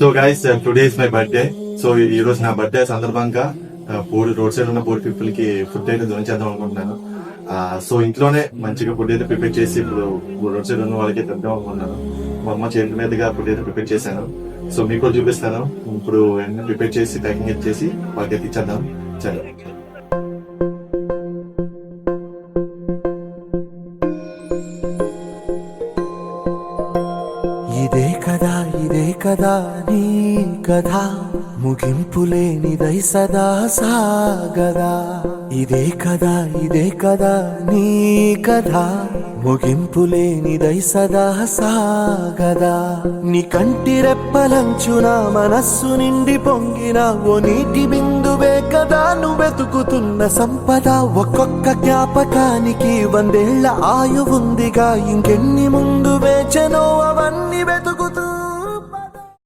So guys today is my birthday. So ఈ రోజు నా బర్త్డే సందర్భంగా పూరి రోడ్ సైడ్ ఉన్న పూర్ పీపుల్ కి ఫుడ్ అయితే డొనేట్ చేద్దాం అనుకుంటున్నాను. సో ఇంట్లోనే మంచిగా ఫుడ్ అయితే ప్రిపేర్ చేసి ఇప్పుడు రోడ్ సైడ్ ఉన్న వాళ్ళకి తెద్దాం అనుకుంటున్నాను. మా అమ్మ చేతి మీదుగా ఫుడ్ అయితే ప్రిపేర్ చేశాను. సో మీకు కూడా చూపిస్తాను. ఇప్పుడు అన్ని ప్రిపేర్ చేసి ప్యాకింగ్ చేసి వాళ్ళకి అయితే ఇచ్చేద్దాం. సరే, ఇదే కదా నీ కథ, ముగింపులేనిదై సదా సాగదా. ఇదే కదా నీ కథ, ముగింపులేనిదై సదా సాగదా. నీ కంటి రెప్పలంచున మనస్సు నిండి పొంగిన ఓ నీటి బిందువే కదా నువ్వెతుకుతున్న సంపద. ఒక్కొక్క జ్ఞాపకానికి 100 ఏళ్ల ఆయువుందిగా, ఇంకెన్ని ముందు వేచనో అవన్నీ వెతుకుతూ